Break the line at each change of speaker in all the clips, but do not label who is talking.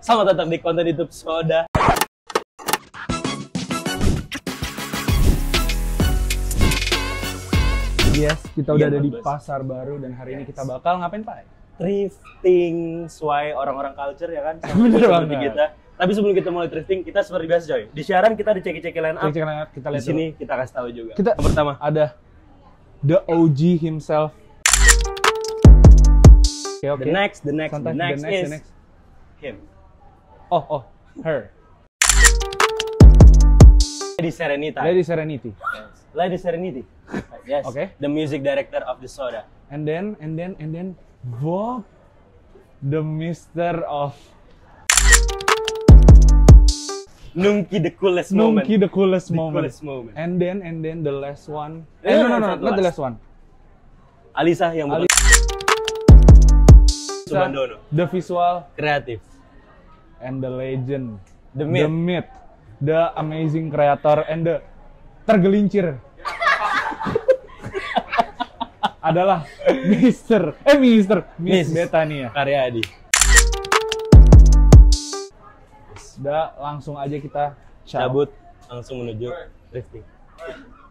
Selamat datang di konten YouTube Soda.
Yes, kita udah ada di pasar baru dan hari ini kita bakal ngapain, Pak?
Thrifting sesuai orang-orang culture ya kan?
Bener
Seperti
banget.
kita. Tapi sebelum kita mulai thrifting, kita seperti biasa coy. Di siaran kita dicek-cek line up.
Kita
Di
lihat
sini kita kasih tahu juga.
Kita
yang pertama
ada the OG himself. Oke.
The next
Santai,
is
the next.
him.
Oh, her.
Lady Serenity.
Lady Serenity.
Yes. Lady Serenity. Yes.
Okay.
The music director of the Soda.
And then Bob, the Mister of
Nungki the coolest moment.
Nungki, the coolest
The
moment.
coolest moment.
And then the last one.
Eh,
No,
satu
not the
last.
last one.
Alisa yang bukan Subandono.
The visual
Kreatif.
and the legend,
The myth.
the myth, the amazing creator and the tergelincir adalah Miss Betania.
Karyadi.
Udah langsung aja kita
Cabut langsung menuju thrifting.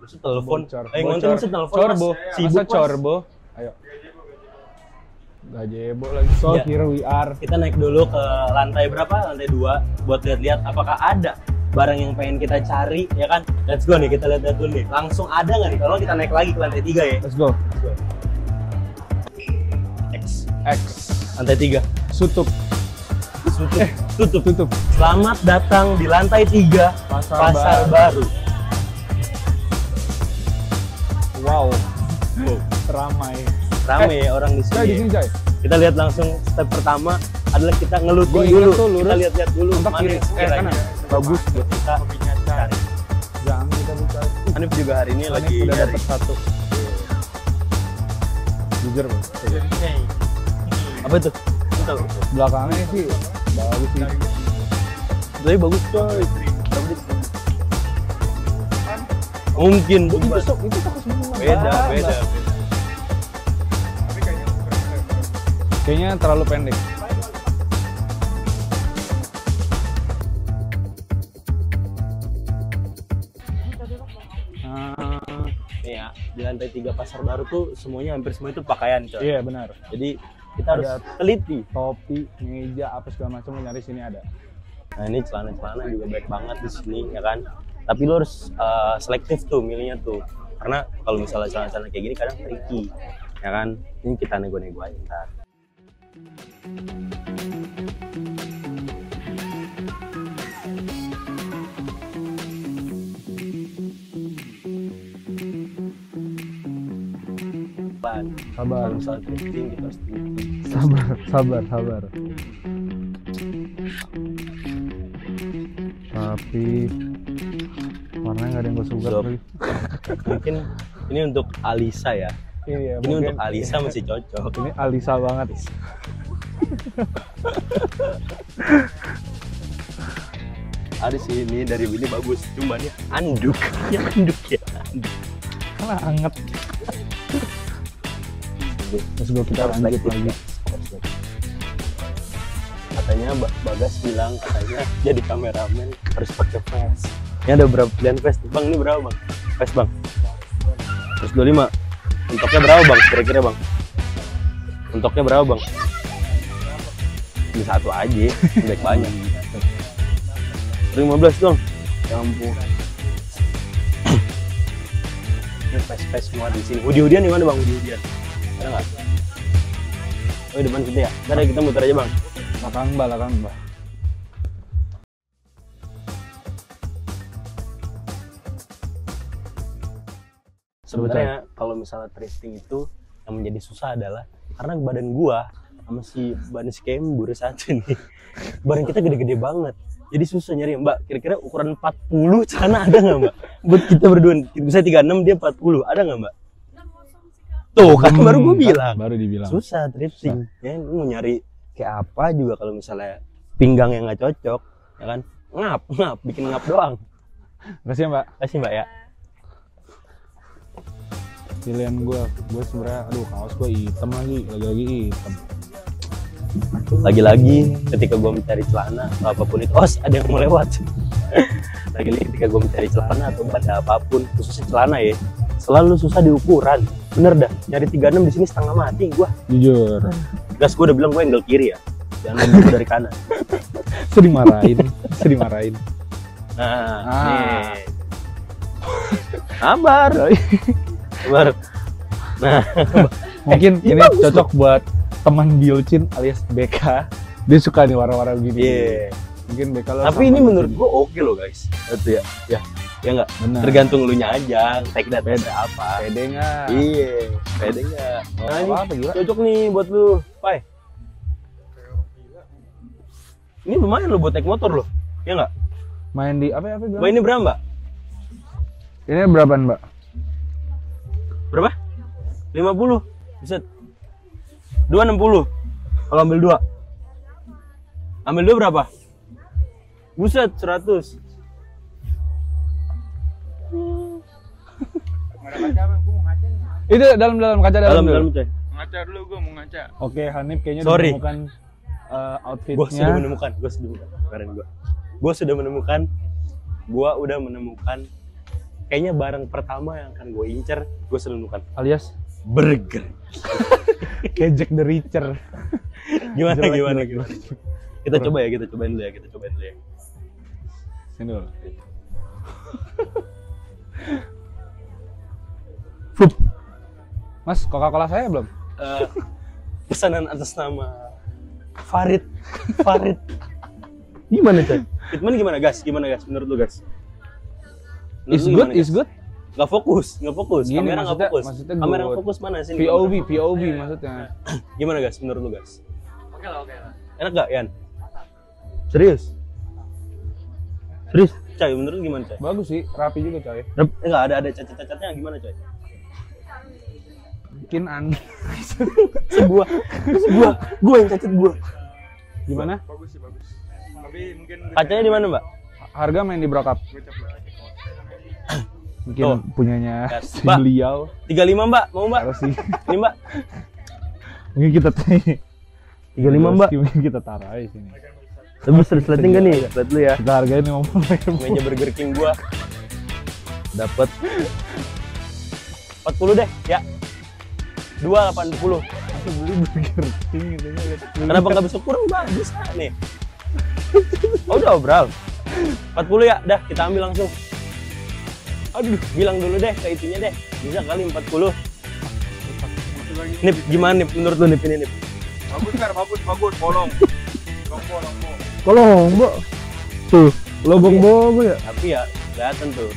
Maksud telepon.
Bocor.
Ngonten maksud telepon.
Corbo,
Mas. Sibuk,
masa
Mas.
corbo. Ayo. Gajebo lagi. So
Ya.
here we are.
Kita naik dulu ke lantai berapa? Lantai 2 buat lihat-lihat apakah ada barang yang pengen kita cari, ya kan? Let's go nih, kita lihat dulu nih. Langsung ada nggak nih? Kalau kita naik lagi ke lantai 3 ya.
Let's go.
Let's go.
X.
Lantai 3.
Tutup.
Tutup.
Tutup.
Selamat datang di lantai 3
Pasar
baru.
Wow.
Oh,
Ramai.
rame ya orang di
Coy, di
sini.
sini coy.
Kita lihat langsung step pertama adalah kita
Gua
ngeluting
ingat
dulu.
tuh, lurus.
Kita lihat-lihat dulu
Mentok
mana
kiri.
yang sekiranya
kanan.
bagus buat kita cari.
Jangan kita buka.
Hanif juga hari ini lagi
Udah
nyari.
dapat satu. Jujur, Bang.
Apa itu? Itu.
Belakangnya sih bagus sih.
Tapi bagus coy. Mungkin
Itu toko semua.
beda.
Kayaknya terlalu pendek.
Nih ya, di lantai 3 pasar baru tuh semuanya hampir semua itu pakaian coy.
Iya benar.
Jadi kita harus
Ada
teliti.
Topi, meja, apa segala macam nyari sini ada.
Nah ini celana-celana juga baik banget di sini ya kan. Tapi lo harus selektif tuh milihnya tuh. Karena kalau misalnya celana-celana kayak gini kadang tricky ya kan. Ini kita nego-nego aja ntar.
Sabar.
Kalau misalnya thrifting kita harus teliti.
Sabar. Tapi warnanya nggak ada yang gue suka.
Sob.
Bro.
Mungkin ini untuk Alisa ya.
Iya,
Ini
mungkin
untuk Alisa masih cocok.
Ini Alisa banget.
Ada sih ini dari ini bagus, cuman ya anduk. Ya anduk ya. Anduk.
Karena anget. Terus gue kita
Harus
lanjut
selektif,
lagi.
ya. Katanya Bagas bilang katanya jadi kameramen harus pakai vest. Ini ada berapa pilihan vest? Bang, ini berapa bang? Vest bang? 125. Untoknya berapa bang? Kira-kira bang? Untoknya berapa bang? Ini satu aja, baik banyak. 15 dong. Ya ampun. Ini vest-vest semua di sini. Hoodie-hoodian di mana bang? Hoodie-hoodian. Ada nggak? Oh di depan situ ya? Ntar kita muter aja bang.
Belakang mbak.
Sebenarnya kalau misalnya thrifting itu yang menjadi susah adalah karena badan gua sama si badan si Kembur satu nih. Badan kita gede-gede banget. Jadi susah nyari, Mbak. Kira-kira ukuran 40 celana ada nggak, Mbak? Buat kita berdua. Bisa 36, dia 40. Ada nggak, Mbak? Tuh, kan baru gua bilang.
Baru dibilang.
Susah thrifting. Ya, lu mau nyari kayak apa juga kalau misalnya pinggang yang nggak cocok, ya kan? Ngap, bikin ngap doang.
Makasih ya, Mbak.
Kasih, Mbak ya.
Pilihan gue sebenarnya, aduh kaos gue hitam lagi hitam.
Lagi-lagi ketika gue mencari celana atau apapun itu, ada yang mau lewat. Lagi-lagi ketika gue mencari celana atau benda apapun, khususnya celana ya, selalu susah diukuran. Bener dah, nyari 36 di sini setengah mati gue.
Jujur.
Gas, gue udah bilang gue angle kiri ya, jangan nunggu dari kanan.
Sering marahin.
Nah, nih. Sabar. Nah,
Mungkin ini cocok buat teman Biocin alias BK. Dia suka nih warna-warna begini.
iya.
Mungkin BK lo.
Tapi ini menurut gua oke loh guys. Itu ya. Ya enggak.
Benar.
Tergantung lu nya aja. Take that beda apa.
pede nggak?
Iya, pede enggak.
Oh,
Nah, ini
apa gila?
cocok nih buat lu, Pai. Ini lumayan lo buat naik motor lo. Ya enggak?
Main di apa bilang?
Mbak, ini berapa, Mbak?
Ini berapaan, Mbak?
Berapa? 50. Buset. 260. Kalau ambil 2. Ambil 2 berapa? Buset, 100.
Itu dalam kaca
Dalam
dulu.
coy.
Ngaca dulu, gue mau ngaca.
Oke, Hanif kayaknya udah
Sorry.
menemukan
Gue sudah
outfitnya.
menemukan. Gue sudah menemukan. Kayaknya barang pertama yang akan gue incer, gue sudah menemukan.
Alias
Burger.
kayak Jack the Richer.
Gimana?
Jelek.
Kita coba ya, kita cobain dulu ya.
Sini dulu. Mas, Coca-Cola saya belum?
Pesanan atas nama Farid. Gimana coy? Fitman gimana gas? Menurut lu gas?
Is good, is good.
Nggak fokus.
Gini,
Kamera nggak fokus.
maksudnya
Kamera
good.
fokus mana sih?
POV maksudnya.
Gimana gas? Menurut lu gas?
Oke lah.
Enak gak, Yan? Serius, coy, menurut lu gimana, coy?
Bagus sih, rapi juga coy.
Enggak ada cacat-cacatnya gimana, coy?
Bikin
Gua yang cacat gua.
Gimana?
Bagus sih, bagus. Tapi mungkin
Kacanya di mana, Mbak?
Harga main di Brokap. Mungkin
Tuh.
punyanya
Gas.
si
Mbak.
beliau.
35, Mbak. Mau, Mbak?
Harus sih.
Ini, Mbak.
Mungkin kita
35, Mbak.
Mungkin kita taruh aja sini.
Tebus resleting kan nih? Lihat dulu ya.
Kita hargain 50.000.
Meja Burger King gua dapat 40 deh, ya. 280.
Aku beli Burger King gitu ya.
Kenapa nggak bisa kurang, Mbak? Bisa nih. Oh, udah, Bro. 40 ya, dah kita ambil langsung. Aduh, bilang dulu deh ke itunya deh. Bisa kali 40. Nip, gimana Nip? Menurut lu Nip ini Nip?
bagus kan, bagus. Bolong.
Kalau Mbak tuh lobong-lobong ya.
Tapi ya kelihatan tuh.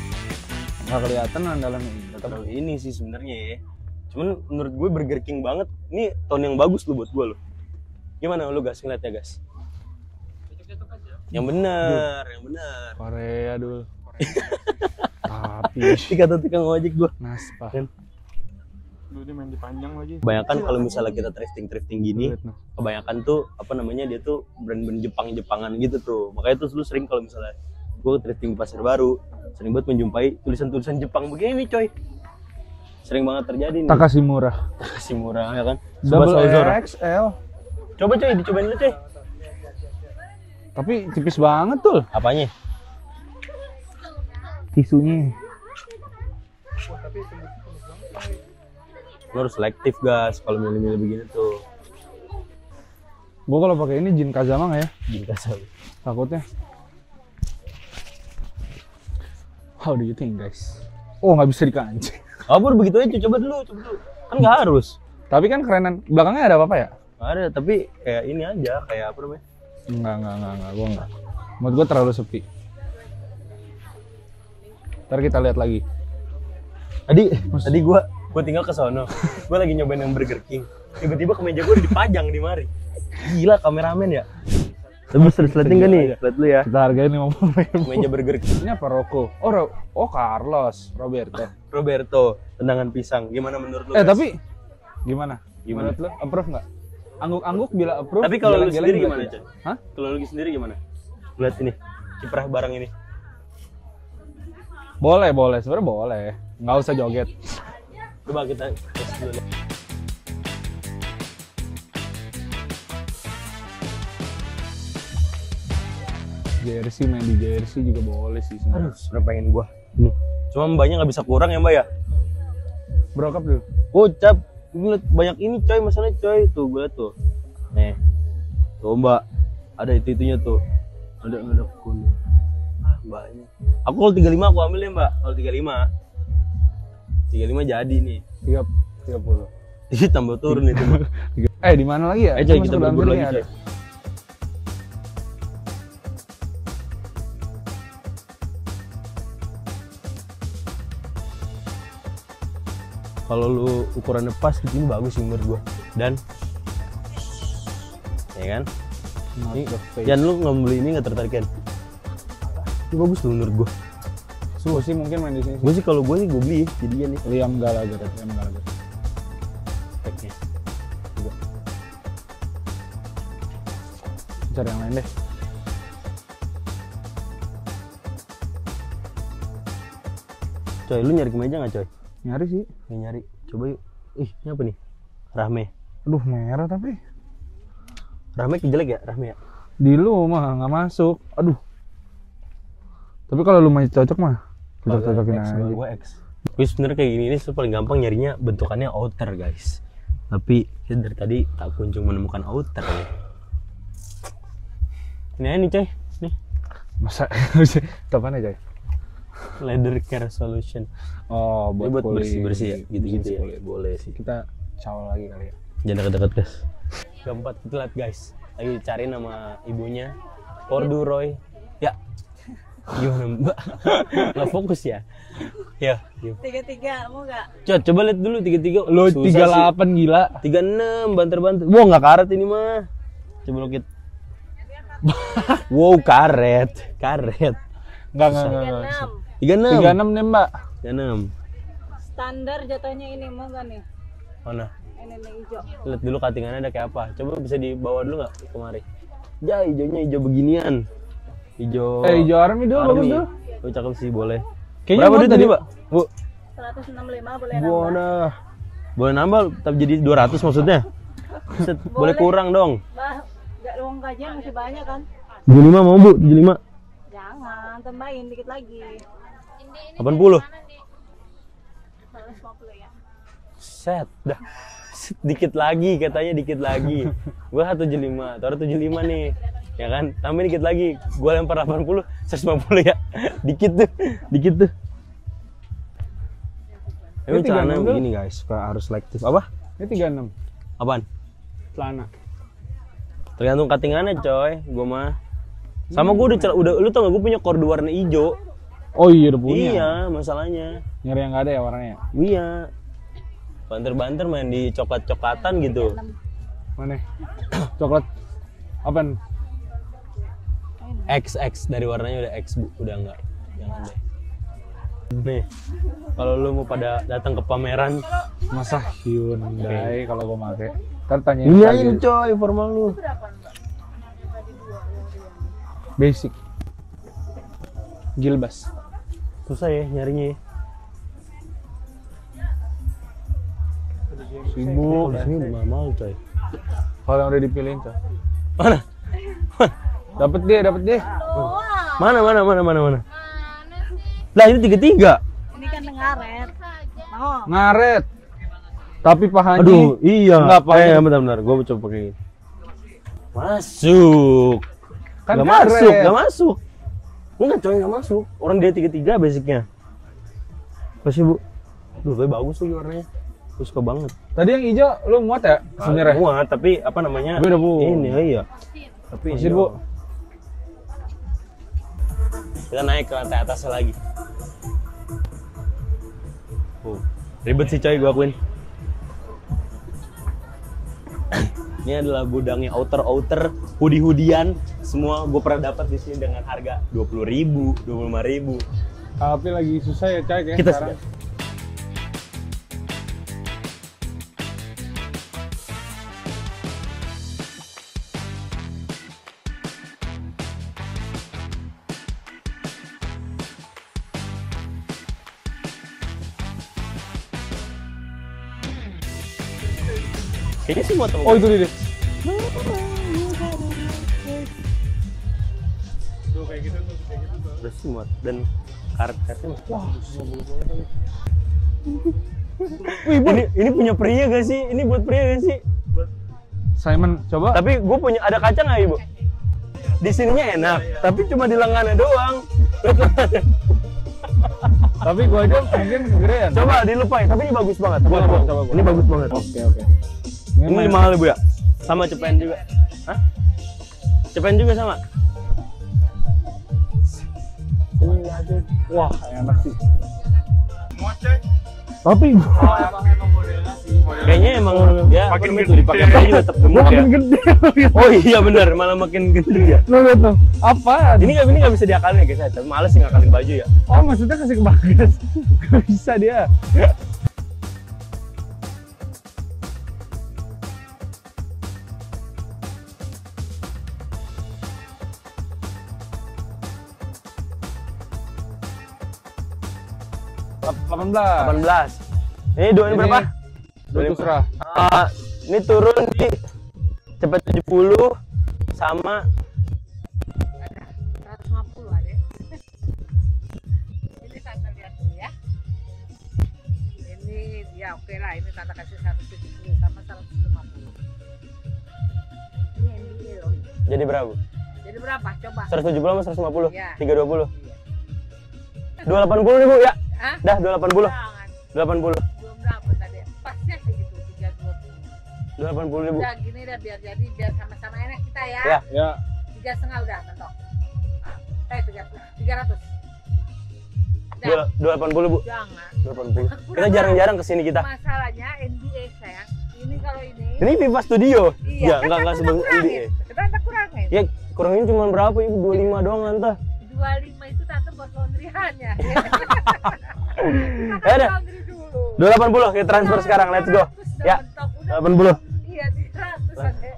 Nggak kelihatan lah dalamnya.
Tetap ini sih sebenarnya ya. Cuman menurut gue Burger King banget. Ini tone yang bagus lu buat gue lu. Gimana lu gas ngeliatnya gas? Yang bener.
Korea dulu. Tapi
Kata tukang ojek gue.
Naspa.
Lu dia main di panjang lagi.
Kebanyakan kalau misalnya kita thrifting gini,
Lihat, noh.
kebanyakan tuh apa namanya dia tuh brand-brand Jepangan gitu tuh. Makanya tuh lu sering kalau misalnya gue thrifting di Pasar Baru, sering banget menjumpai tulisan-tulisan Jepang begini coy. Sering banget terjadi nih.
Takashi murah.
Kasih murah ya kan.
Double
Tsubasa Ozora.
XL.
Coba coy, dicobain dulu coy.
Tapi tipis banget tuh.
Apanya?
Tisunya.
Lu harus selektif gas kalau milih-milih begini tuh.
Gua kalau pakai ini Jin Kazama nggak ya?
Jika salah.
Takutnya. How do you think guys? Oh nggak bisa dikancing.
Kabur begitu aja, coba dulu. Kan nggak harus.
Tapi kan kerenan belakangnya ada apa-apa ya?
Nggak ada, tapi kayak ini aja, kayak apa namanya?
Enggak, gua enggak. Menurut gua terlalu sepi. Ntar kita lihat lagi.
Tadi gua tinggal ke sono. Gua lagi nyobain yang Burger King. Tiba-tiba kemeja gua dipajang di mari. Gila kameramen ya. Terus liatin kan nih? Lihat dulu ya.
Kita hargain 50.000.
Meja Burger King.
Ini apa Rocco? Oh Carlos
Roberto, tendangan pisang. Gimana menurut lu? guys?
tapi gimana?
Gimana?
Menurut lo approve nggak? Angguk-angguk bila approve.
Tapi kalau lu
geleng-geleng
sendiri
bila
gimana,
tidak?
Chan?
Hah?
Kalau lu sendiri gimana? Lihat ini. Kiprah barang ini.
Boleh, sebenarnya boleh. Nggak usah joget.
Coba kita tes dulu.
jersey, main di jersey juga boleh sih sebenarnya.
Aduh, sebenernya pengen gua. Ini. Cuma mbaknya nggak bisa kurang ya mbak ya.
Brokap dulu.
Gocap. Gue liat banyak ini coy, masalahnya coy. Tuh gue liat tuh. Nih. Tuh mbak. Ada itunya tuh. Ada kuning. Ah mbaknya. Aku kalau 35 aku ambil ya mbak. Kalau 35. 35 jadi nih.
30.
Ih tambah turun itu mbak.
Di mana lagi ya?
Ayo coy
Masuk
kita
ke dalam
berburu
dulu
lagi
nih,
coy.
ada.
Kalau lu ukurannya pas ini bagus sih menurut gua. Dan ya kan?
Not
Ini
the face.
Jan lu nggak beli ini nggak tertarik kan? Ini bagus tuh menurut gua.
Gue sih mungkin main di sini.
Gua sih kalau gua sih gua beli jadinya nih.
Liam Gallagher.
Speknya.
Cari yang lain deh.
Coy, lu nyari kemeja nggak coy?
Nyari sih.
Nyari. Coba yuk. Ih, ini apa nih? Rahme.
Aduh, merah tapi.
Rahme jelek ya? Rahme ya?
Di lu mah nggak masuk. Aduh. Tapi kalau lu masih cocok mah, kita cocokin
X,
aja.
gua X. Gue sebenarnya kayak gini ini paling gampang nyarinya bentukannya outer guys. Tapi kita dari tadi tak kunjung menemukan outer ya. Ini coy. Nih.
Masa apaan aja?
Leather care solution.
Oh,
Ini
buat kulit.
bersih-bersih ya, gitu-gitu ya.
Kulit.
Boleh sih.
Kita cawal lagi kali ya.
Jangan dekat-dekat guys. Keempat kita lihat guys. Lagi cari nama ibunya. Corduroy. Ya. Gimana mbak? Nggak fokus ya? Ya.
33 mau nggak?
Coba lihat dulu 33.
Lu
Susah
38 gila.
36 banter-banter. Wow nggak karet ini mah. Coba lo kit. Wow karet.
Enggak.
36
36 nih, Mbak.
36.
standar jatuhnya ini mau nggak nih?
Mana?
Ini nih hijau.
Lihat dulu cuttingannya ada kayak apa. Coba bisa dibawa dulu nggak kemari? Ya hijaunya hijau beginian. Hijau.
Hijau army dulu bagus tuh.
Oh cakep sih boleh.
Kayaknya
Berapa
mau
duit tadi, Pak? Bu.
165 boleh
Wah,
nambah.
nah. Boleh nambah tapi jadi 200 maksudnya? Set, boleh kurang dong.
Bah, nggak uang gajian masih banyak kan?
75 mau Bu, 75.
Jangan, tambahin dikit lagi.
80.
150 ya.
Set, dah. Set, dikit lagi katanya dikit lagi. Gua 175, taruh 75 nih. Ya kan? Tambah dikit lagi. Gua lempar 80, 150 ya. Dikit tuh. Ini
Ini
celana
36
begini guys, suka harus selektif. Apa?
Ini 36
Apaan?
celana.
Tergantung cuttingannya coy, gua mah. Sama gua udah lu tau gak gua punya kordu warna hijau.
Oh iya udah punya.
Iya, masalahnya.
Nyari yang nggak ada ya warnanya.
Iya. Banter-banter main di coklat-coklatan gitu.
Mana? Coklat. Apaan?
XX dari warnanya udah X Bu, udah enggak. Jangan deh. Nih, kalau lu mau pada datang ke pameran,
Masa Hyundai kalau gua make. Ntar tanyain
ini
lagi.
aja nih, coy, formal lu.
Basic. Gilbas.
Susah ya nyarinya ya.
Sibuk.
Di sini mahal coy.
Kalau yang udah dipilihin tuh.
Mana?
Dapat deh.
Mana? Lah ini 33.
Ini kan ngaret. Mau.
Ngaret. Tapi pahanya.
Aduh, iya.
Enggak, pahanya.
Bentar. Gua coba pakai ini. Masuk.
Kan
Gak
karet.
masuk. Enggak coy, gak masuk. Orang dia 33 basicnya. Pasti Bu. Duh, tapi bagus tuh warnanya. Gue suka banget.
Tadi yang hijau lu muat ya sebenarnya?
Muat, tapi apa namanya?
Tapi udah, Bu.
Ini, iya. Tapi
Masih,
hijau.
Bu.
Kita naik ke lantai atasnya lagi. Ribet sih coy, gue akuin. Ini adalah gudangnya outer hoodie-hoodian semua gue pernah dapat di sini dengan harga 20.000, 25.000.
Tapi lagi susah ya cai ya
Kita
sekarang.
Kayaknya sih mau
Oh itu dia.
Tuh,
kayak gitu tuh.
Terus muat dan karet-karetnya masih bagus. Ini punya pria gak sih? Ini buat pria gak sih?
Simon, coba.
Tapi gue punya ada kaca nggak ibu? Di sininya enak, tapi cuma di lengannya doang.
Tapi gua aja mungkin gedean.
Coba dilupain, tapi ini bagus banget.
Coba.
Ini bagus banget.
Oke.
Ini mahal ibu ya? Sama cepen juga. Hah? Cepen juga sama?
Wah, enak sih.
Muat coy.
Tapi
Emang modelnya sih.
Kayaknya emang ya
Makin
makin itu
gede.
dipakai apa juga tetap gemuk ya.
makin gede.
Oh iya benar, malah makin gede ya.
Lo lihat tuh. Apa?
Ini nggak bisa diakalin ya guys, tapi males sih ngakalin baju ya.
Oh, maksudnya kasih ke Bagas. Gak bisa dia. Delapan
18. Ini doain berapa?
200 serah.
Ini turun di cepet 70 sama
150 adek. Ini tante lihat dulu ya. Ini ya oke lah, ini tante kasih 170 sama 150. Ini NBA loh.
jadi berapa?
Jadi berapa? Coba.
170 sama 150?
Iya.
320.
Iya.
280 nih Bu ya.
Hah?
Dah 280.
Jangan.
80.
Belum dapet tadi. Pasnya segitu 320.
280 ribu.
Udah gini dah biar sama-sama enak kita ya.
Ya.
Ya.
3,5 udah mentok. 300. Udah.
280 Bu.
Jangan.
280. Kita jarang-jarang kesini kita.
Masalahnya NBA sayang. Ini kalau ini.
Ini Viva Studio.
Iya,
Ya, enggak sebelum NBA.
Tante kurangin.
Ya, kurangin cuma berapa Ibu? 25 doang Tante.
25 itu tante buat laundryannya.
Ya udah.
Laundry dulu.
280 kita transfer sekarang. Let's go. Ya. 80.
Iya, 100 adek.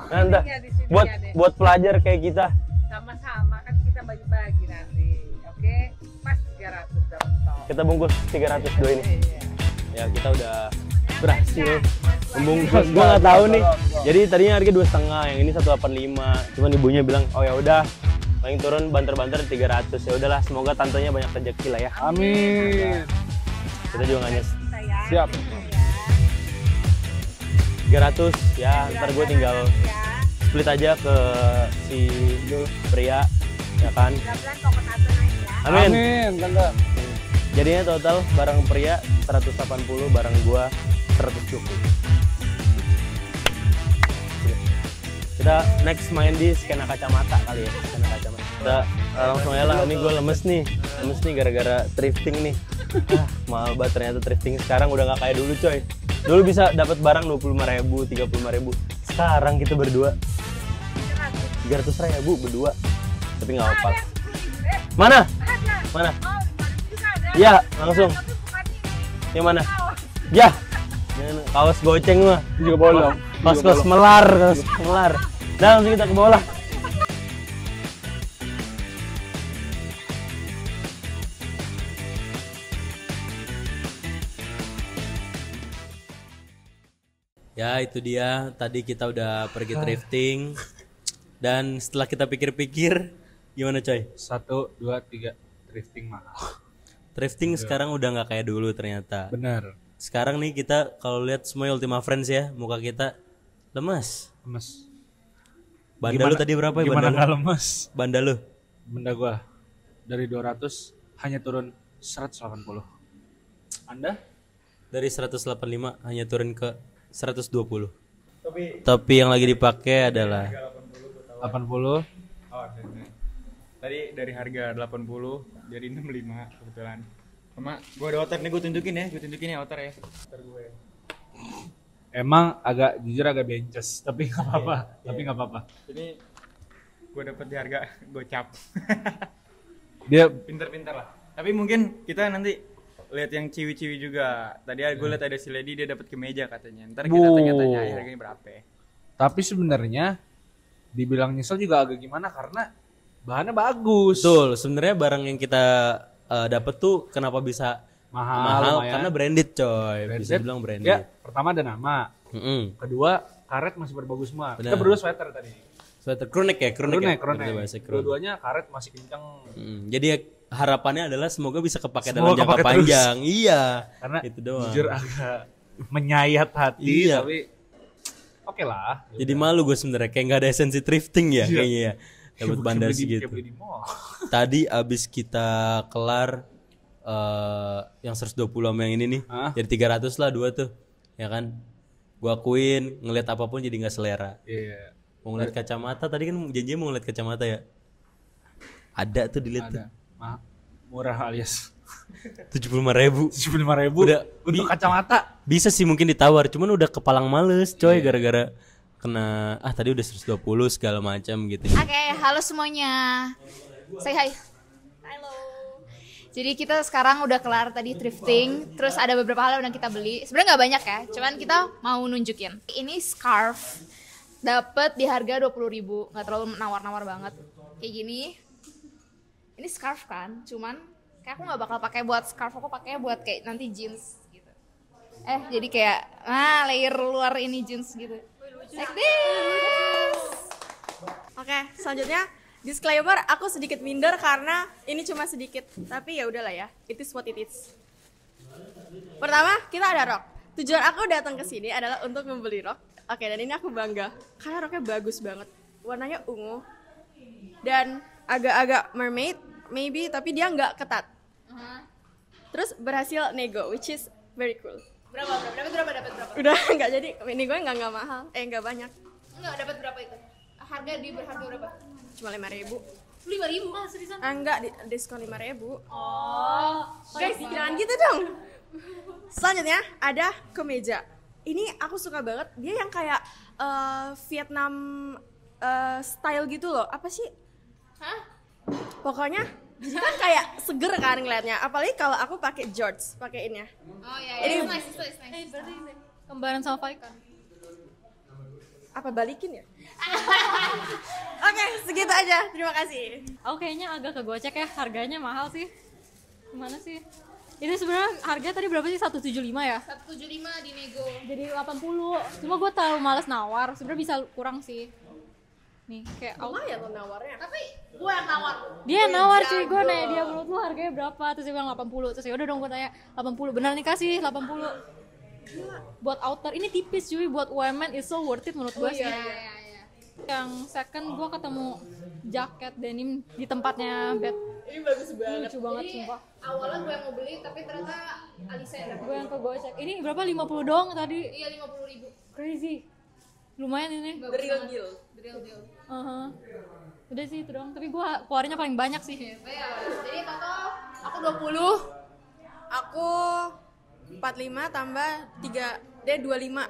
Tante.
Sininya di sini
Buat
adek.
buat pelajar kayak kita.
Sama-sama kan kita bagi-bagi nanti. Oke? Pas 300 udah mentok.
Kita bungkus 300 do ini.
Iya.
Ya, kita udah berhasil membungkus. Gua nggak tahu nih. Jadi tadinya harga 2,5, yang ini 185. Cuman ibunya bilang, "Oh ya udah, paling turun banter-banter 300." Ya udahlah, semoga tantenya banyak rezeki lah ya.
Amin.
Kita juga nggak nyes.
Kita ya.
Siap.
300 ya, ntar gue tinggal
Ya.
split aja ke si pria, ya kan.
Mudah-mudahan toko tante naik ya.
Amin.
Amin, Tante.
Jadinya total barang pria 180, barang gua 120. Kita next main di skena kacamata kali ya, skena kacamata. Kita langsung aja lah, ini gue lemes nih gara-gara thrifting nih. Mahal banget ternyata thrifting sekarang udah nggak kayak dulu coy. Dulu bisa dapat barang 25.000, 35.000. Sekarang kita berdua 300.000 berdua, tapi nggak apa-apa. Mana? Mana? Iya, langsung. Yang mana? Ya. Kaos goceng mah.
Juga bolong.
Kaos melar, kaos melar. Nah, langsung kita ke bola. Ya, itu dia. Tadi kita udah pergi thrifting. Dan setelah kita pikir-pikir, gimana coy?
1, 2, 3. Drifting mahal.
Thrifting sekarang udah nggak kayak dulu ternyata.
Bener.
Sekarang nih kita kalau lihat semua Ultima Friends ya, muka kita lemas.
Lemes.
Banda lu tadi berapa ya?
Gimana
Banda
nggak
lu?
lemes?
Banda lu?
Benda gua dari 200 hanya turun 180. Anda?
Dari 185 hanya turun ke 120. Topi yang lagi dipakai adalah
80.
Oh, tadi dari harga 80 jadi 65 kebetulan. Sama gua ada outer nih, gue tunjukin ya outer ya. Outer gue.
Emang jujur agak bences, tapi nggak apa-apa. Tapi nggak apa-apa.
Ini gue dapet di harga gocap.
Dia
Pinter-pinter lah. Tapi mungkin kita nanti lihat yang ciwi-ciwi juga. Tadi gue lihat ada si Lady, dia dapat kemeja katanya. Ntar kita tanya-tanya harganya berapa.
tapi sebenarnya dibilang nyesel juga agak gimana karena bahannya bagus.
betul. Sebenarnya barang yang kita dapat tuh kenapa bisa mahal
lumayan.
karena branded coy. Bisa
Branded.
dibilang branded.
Ya, pertama ada nama.
Mm-mm.
Kedua, karet masih berbagus semua.
Benar.
Kita berdua sweater tadi.
Sweater crewneck ya, crewneck ya.
Kronek.
Berarti bahasa crew.
Dua-duanya karet masih kencang.
Jadi harapannya adalah semoga bisa kepake
Semoga
dalam jangka
kepake
panjang. Iya.
Karena
itu doang.
jujur agak menyayat hati,
Iya.
tapi oke lah.
Jadi malu gue sebenarnya kayak nggak ada esensi thrifting ya
Iya.
kayaknya ya. Dapat
Kayak
bandar
beli di-
segitu.
kayak beli di mall.
Tadi abis kita kelar yang 120 sama yang ini nih.
Hah?
Jadi 300 lah dua tuh. Ya kan? Gua akuin ngelihat apapun jadi nggak selera.
Iya.
Mau ngeliat kacamata tadi kan janjinya mau ngeliat kacamata ya. Ada tuh dilihat tuh.
Ada. Murah alias
75.000.
75.000
Udah
untuk kacamata.
Bisa sih mungkin ditawar, cuman udah kepalang males coy gara-gara kena tadi udah 120 segala macam gitu.
Oke, halo semuanya. Say hi. Halo. Jadi kita sekarang udah kelar tadi thrifting, terus ada beberapa hal yang udah kita beli. Sebenarnya nggak banyak ya, cuman kita mau nunjukin. Ini scarf, dapat di harga 20.000, nggak terlalu nawar-nawar banget. Kayak gini. Ini scarf kan, cuman kayak aku nggak bakal pakai buat scarf, aku pakai buat kayak nanti jeans gitu. Jadi kayak layer luar ini jeans gitu. Like this.
Oke, selanjutnya disclaimer, aku sedikit minder karena ini cuma sedikit, tapi ya udahlah ya, it is what it is. Pertama, kita ada rok. Tujuan aku datang ke sini adalah untuk membeli rok. Oke, dan ini aku bangga karena roknya bagus banget. Warnanya ungu dan agak-agak mermaid, maybe, tapi dia nggak ketat. Terus berhasil nego, which is very cool.
Dapat berapa?
Udah nggak jadi, ini gue nggak mahal, nggak banyak,
Enggak, dapat berapa itu? Berharga berapa?
cuma 5.000.
5.000? Seriusan?
Enggak, diskon 5.000.
Oh.
Guys, jangan gitu dong. Selanjutnya ada kemeja. Ini aku suka banget. Dia yang kayak Vietnam style gitu loh. Apa sih?
Hah?
Pokoknya jadi kan kayak seger kan ngeliatnya. Apalagi kalau aku pakai George, pakeinnya.
Oh iya,
Ini-
nice. Berarti kembaran sama Faika.
Apa balikin ya? Oke, segitu aja. Terima kasih.
Aku kayaknya agak kegocek ya, harganya mahal sih. Gimana sih? Ini sebenarnya harga tadi berapa sih? 175 ya?
175 di nego.
Jadi 80. Cuma gue terlalu males nawar, sebenarnya bisa kurang sih. Nih, kayak
Lumayan lo nawarnya.
Tapi gue yang nawar.
dia yang nawar cuy, gue nanya dia menurut lu harganya berapa? Terus dia bilang 80. Terus ya udah dong gue tanya 80. Benar nih kasih 80. Buat outer ini tipis cuy, buat women is so worth it menurut gue sih.
Iya.
Yang second gue ketemu jaket denim di tempatnya bed.
Ini bagus
Ini
banget.
lucu banget sumpah.
Awalnya gue yang mau beli, tapi ternyata Alisa yang dapat.
Gue yang kegocek. Ini berapa? 50 doang tadi.
Iya, 50.000.
Crazy. Lumayan ini.
The real deal.
The real deal.
Udah sih itu doang. Tapi gue keluarnya paling banyak sih.
Jadi total aku 20.
Aku 45 tambah 3, dia 25.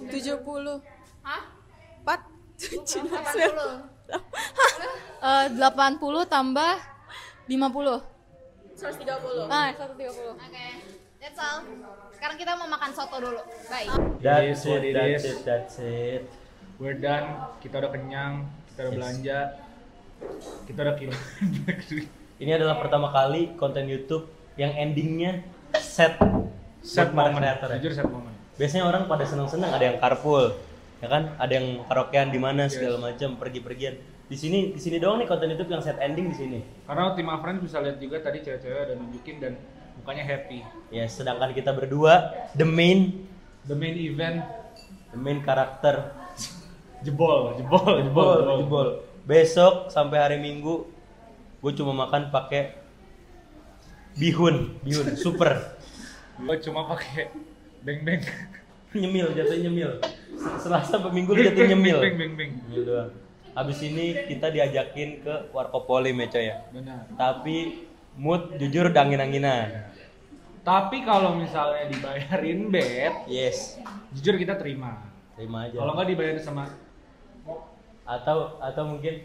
70.
Hah?
4 7
80.
80 tambah 50.
130.
Nah, 130.
Oke. That's all. Sekarang kita mau makan soto dulu. Bye.
That's
what it is.
that's it.
We're done. Kita udah kenyang, kita udah belanja. Kita udah kehilangan banyak duit.
Ini adalah pertama kali konten YouTube yang endingnya set
Set
buat para
momen.
kreator ya.
Jujur set momen.
Biasanya orang pada seneng-seneng, ada yang carpool, ya kan? Ada yang karaokean di mana segala macam, pergi-pergian. Di sini doang nih konten YouTube yang set ending di sini.
Karena tim friends bisa lihat juga tadi cewek-cewek ada nunjukin dan mukanya happy.
Ya, sedangkan kita berdua the main
The main
karakter.
jebol.
Besok sampai hari Minggu gue cuma makan pakai bihun super.
Gue cuma pakai beng.
Jatuhnya nyemil. Selasa sampai Minggu jatuh nyemil.
Beng.
Nyemil doang. Habis ini kita diajakin ke Warkopoli meco ya.
Benar.
Tapi mood jujur udah angin-anginan.
Tapi kalau misalnya dibayarin bed,
Yes,
jujur kita terima.
terima aja.
Kalau nggak dibayarin sama
Atau mungkin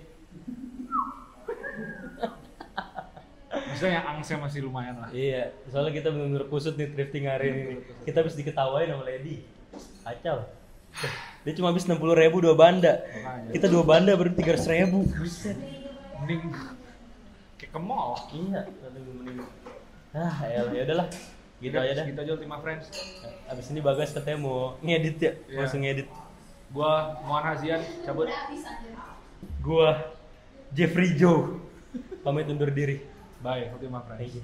maksudnya yang angsnya masih lumayan lah.
iya, soalnya kita benar-benar kusut nih thrifting hari ini. Kita habis diketawain sama Lady. Kacau. Dia cuma habis 60.000 2 banda.
Makanya.
Kita 2 banda baru 300.000. Buset.
Mending kayak ke mall.
Iya, mending. Ya udahlah. Gitu aja dah.
Gitu aja Ultima Friends.
Abis ini Bagas katanya mau ngedit ya,
Iya.
langsung ngedit.
Gua Muhammad Hazian cabut.
Gua Jeffrey Joe pamit undur diri.
Bye, oke, maaf.
Thank you.